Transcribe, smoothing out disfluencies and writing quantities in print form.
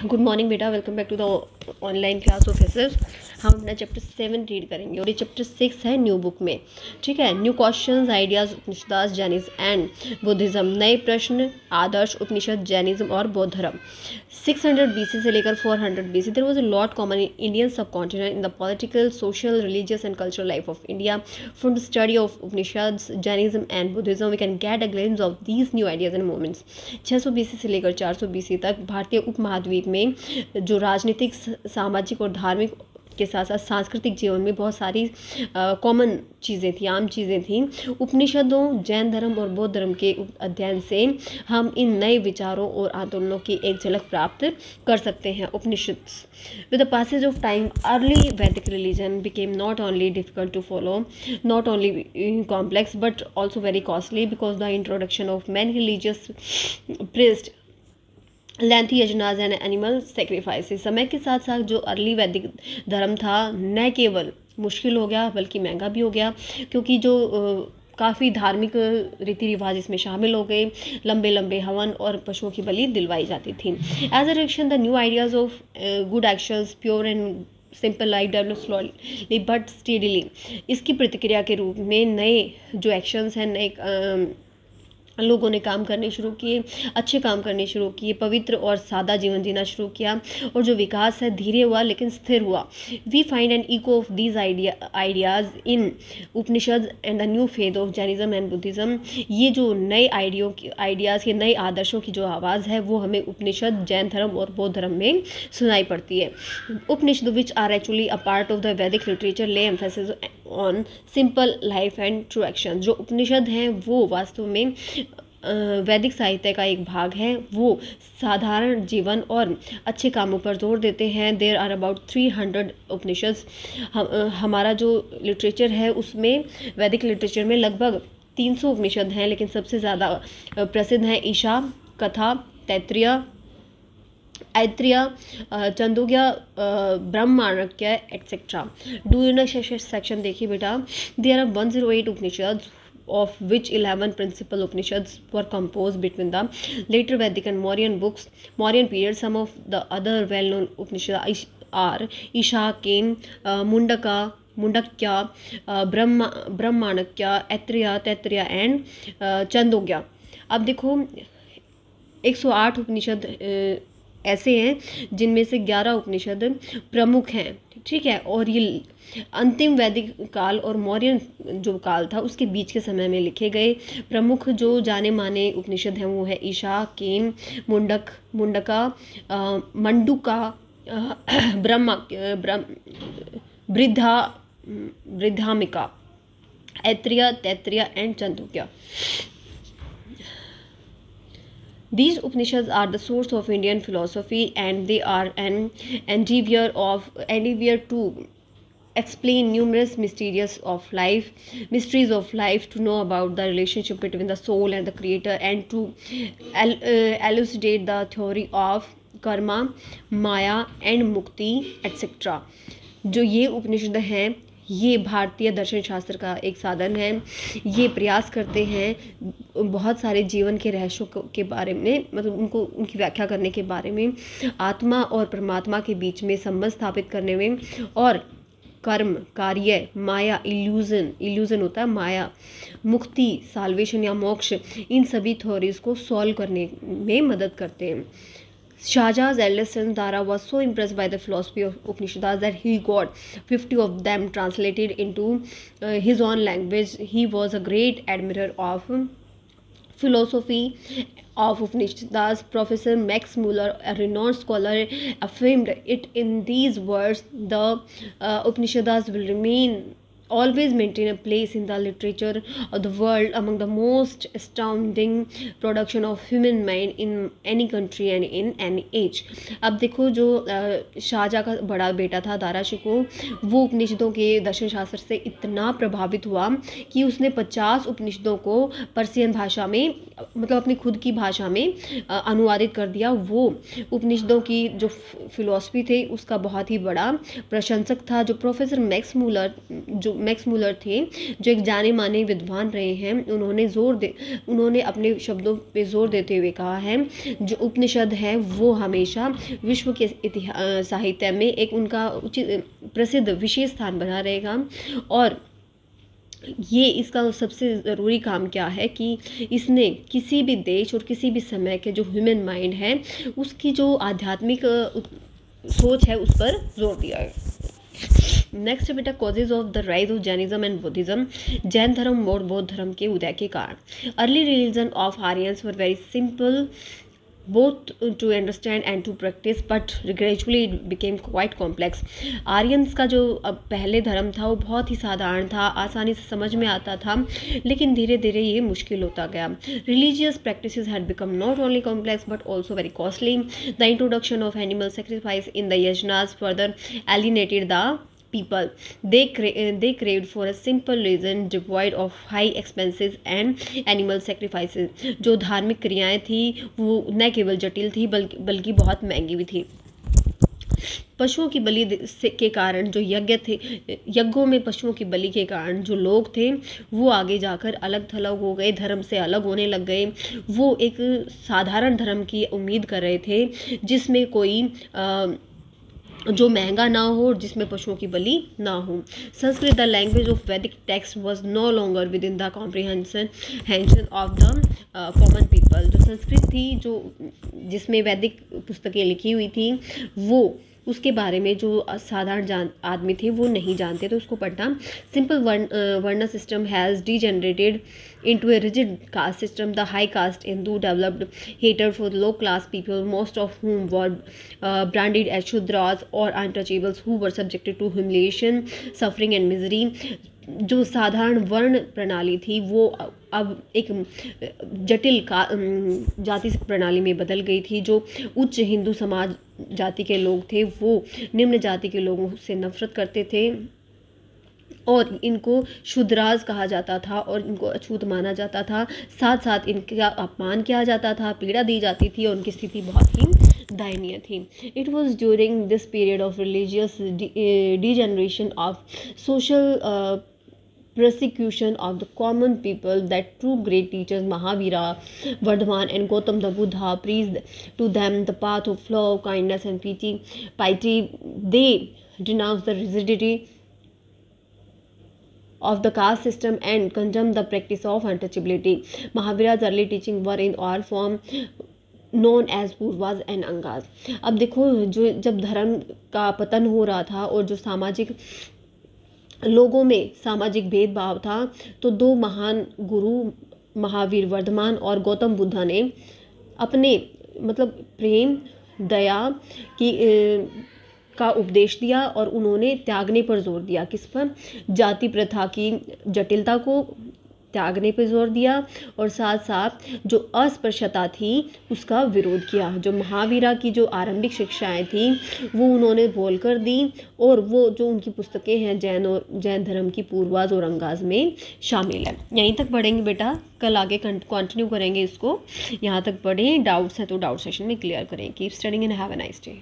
Good morning बेटा, welcome back to the online class officer. हम अपना चैप्टर 7 रीड करेंगे और ये चैप्टर 6 है न्यू बुक में। ठीक है। New questions, ideas, Upanishads, Jainism and Buddhism. नए प्रश्न, आदर्श, उपनिषद, जैनिज्म और बौद्ध धर्म। 600 BC से लेकर 400 BC there was a lot common in Indian subcontinent in the political, social, religious and cultural life of India. From the study of Upanishads, Jainism and Buddhism we can get a glimpse of these new ideas and movements. 600 BC से लेकर 400 BC तक भारतीय उपमहाद्वीप में जो राजनीतिक, सामाजिक और धार्मिक के साथ साथ सांस्कृतिक जीवन में बहुत सारी कॉमन चीज़ें थी, आम चीज़ें थी। उपनिषदों, जैन धर्म और बौद्ध धर्म के अध्ययन से हम इन नए विचारों और आंदोलनों की एक झलक प्राप्त कर सकते हैं। Upanishad with the passage of time, early Vedic religion became not only difficult to follow, not only complex, but also very costly because the introduction of many religious priests, lengthy yajnas and animal sacrifices. समय के साथ साथ जो early वैदिक धर्म था न केवल मुश्किल हो गया बल्कि महंगा भी हो गया, क्योंकि जो काफ़ी धार्मिक रीति रिवाज इसमें शामिल हो गए। लंबे लंबे हवन और पशुओं की बलि दिलवाई जाती थी। As a reaction the new ideas of good actions, pure and simple life develop slowly but steadily. इसकी प्रतिक्रिया के रूप में नए जो एक्शंस हैं, नए लोगों ने काम करने शुरू किए, अच्छे काम करने शुरू किए, पवित्र और सादा जीवन जीना शुरू किया, और जो विकास है धीरे हुआ लेकिन स्थिर हुआ। We find an echo of these ideas in Upanishad and the new faith of Jainism and Buddhism. ये जो नए आइडियाज़ के नए आदर्शों की जो आवाज़ है वो हमें उपनिषद, जैन धर्म और बौद्ध धर्म में सुनाई पड़ती है। Upanishad which are actually a part of the Vedic literature lay emphasis on simple life and true action. जो उपनिषद हैं वो वास्तव में वैदिक साहित्य का एक भाग है। वो साधारण जीवन और अच्छे कामों पर जोर देते हैं। देयर आर अबाउट 300 उपनिषद। हमारा जो लिटरेचर है उसमें, वैदिक लिटरेचर में लगभग 300 उपनिषद हैं, लेकिन सबसे ज़्यादा प्रसिद्ध हैं Isha, Katha, Taittiriya, Aitareya, Chandogya, Brihadaranyaka etcetera. Do you know section देखिए बेटा। There are 108 Upanishad of which 11 principal Upanishads were composed between the later Vedic and Mauryan period. Some of the other well-known Upanishads are Isha, Ken, Mundakya, Brahmanakya, Aitreya, Taittiriya and Chandogya। अब देखो 108 उपनिषद ऐसे हैं जिनमें से 11 उपनिषद प्रमुख हैं। ठीक है। और ये अंतिम वैदिक काल और मौर्यन जो काल था उसके बीच के समय में लिखे गए। प्रमुख जो जाने माने उपनिषद हैं वो है Isha, Kena, Mundaka, Mandukya, Brihadaranyaka, Aitareya, Taittiriya and Chandogya. These Upanishads are the source of Indian philosophy and they are an endeavor to explain numerous mysteries of life, to know about the relationship between the soul and the creator, and to elucidate the theory of karma, maya and mukti etc. जो ये उपनिषद हैं ये भारतीय दर्शन शास्त्र का एक साधन है। ये प्रयास करते हैं बहुत सारे जीवन के रहस्यों के बारे में, मतलब उनकी व्याख्या करने के बारे में, आत्मा और परमात्मा के बीच में संबंध स्थापित करने में, और कर्म, कार्य, माया, इल्यूजन होता है माया, मुक्ति, साल्वेशन या मोक्ष, इन सभी थ्योरीज को सॉल्व करने में मदद करते हैं। Shahjahan's eldest son Dara was so impressed by the philosophy of Upanishads that he got 50 of them translated into his own language. He was a great admirer of philosophy of Upanishads. Professor Max Muller, a renowned scholar, affirmed it in these words: the Upanishads will remain always maintain a place in the literature of the world among the most astounding production of human mind in any country and in any age। अब देखो जो शाहजहाँ का बड़ा बेटा था दारा शिकोह, वो उपनिषदों के दर्शन शास्त्र से इतना प्रभावित हुआ कि उसने 50 उपनिषदों को पर्शियन भाषा में, मतलब अपनी खुद की भाषा में अनुवादित कर दिया। वो उपनिषदों की जो फिलॉसफी थे उसका बहुत ही बड़ा प्रशंसक था। जो प्रोफेसर मैक्स मूलर जो मैक्स मूलर थे, जो एक जाने माने विद्वान रहे हैं, उन्होंने अपने शब्दों पे जोर देते हुए कहा है जो उपनिषद है वो हमेशा विश्व के साहित्य में एक उनका उचित प्रसिद्ध विशेष स्थान बना रहेगा। और ये इसका सबसे ज़रूरी काम क्या है कि इसने किसी भी देश और किसी भी समय के जो ह्यूमन माइंड है उसकी जो आध्यात्मिक सोच है उस पर जोर दिया है। नेक्स्ट बेटा, causes of the rise of Jainism and Buddhism. Jain धर्म और बौद्ध धर्म के उदय के कारण। Early religion of Aryans were very simple both to understand and to practice, but gradually it became quite complex. Aryans का जो अब पहले धर्म था वो बहुत ही साधारण था, आसानी से समझ में आता था, लेकिन धीरे धीरे ये मुश्किल होता गया। Religious practices had become not only complex but also very costly. The introduction of animal sacrifice in the yajnas further alienated the people. They craved for a simple reason devoid of high expenses and animal sacrifices. जो धार्मिक क्रियाएं थी वो न केवल जटिल थी बल्कि बहुत महंगी भी थी। पशुओं की बलि के कारण जो यज्ञों में पशुओं की बलि के कारण जो लोग थे वो आगे जाकर अलग थलग हो गए, धर्म से अलग होने लग गए। वो एक साधारण धर्म की उम्मीद कर रहे थे जिसमें कोई जो महंगा ना हो और जिसमें पशुओं की बलि ना हो। Sanskrit, the language of Vedic text was no longer within the comprehension of the common people. जो संस्कृत थी, जो जिसमें वैदिक पुस्तकें लिखी हुई थी, वो उसके बारे में जो साधारण आदमी थे वो नहीं जानते थे उसको पढ़ना। सिंपल वर्ण system has degenerated into a rigid caste system. The high caste Hindu developed hatred for the low class people, most of whom were branded as Shudras or untouchables, who were subjected to humiliation, suffering and misery. जो साधारण वर्ण प्रणाली थी वो अब एक जटिल जाति प्रणाली में बदल गई थी। जो उच्च हिंदू समाज जाति के लोग थे वो निम्न जाति के लोगों से नफरत करते थे और इनको शूद्राज कहा जाता था और इनको अछूत माना जाता था। साथ साथ इनका अपमान किया जाता था, पीड़ा दी जाती थी और उनकी स्थिति बहुत ही दयनीय थी। It was during this period of religious degeneration of social persecution of the common people that two great teachers Mahavira, Vardhaman and Gautam the Buddha preached to them the path of love, kindness and piety. They denounced the rigidity of the caste system and condemned the practice of untouchability. Mahavira's early teaching were in all form known as Purvas and Angas. अब देखो, जो जब धर्म का पतन हो रहा था और जो सामाजिक लोगों में सामाजिक भेदभाव था, तो दो महान गुरु महावीर वर्धमान और गौतम बुद्धा ने अपने प्रेम दया की का उपदेश दिया और उन्होंने त्यागने पर जोर दिया। किस पर? जाति प्रथा की जटिलता को त्यागने पर जोर दिया और साथ साथ जो अस्पृश्यता थी उसका विरोध किया। जो महावीरा की जो आरंभिक शिक्षाएं थी वो उन्होंने बोल कर दी और वो जो उनकी पुस्तकें हैं जैन धर्म की पूर्वाज और अंगाज में शामिल है। यहीं तक पढ़ेंगे बेटा, कल आगे कंटिन्यू करेंगे इसको। यहाँ तक पढ़ें, डाउट्स हैं तो डाउट सेशन में क्लियर करें। Keep studying and have a nice day.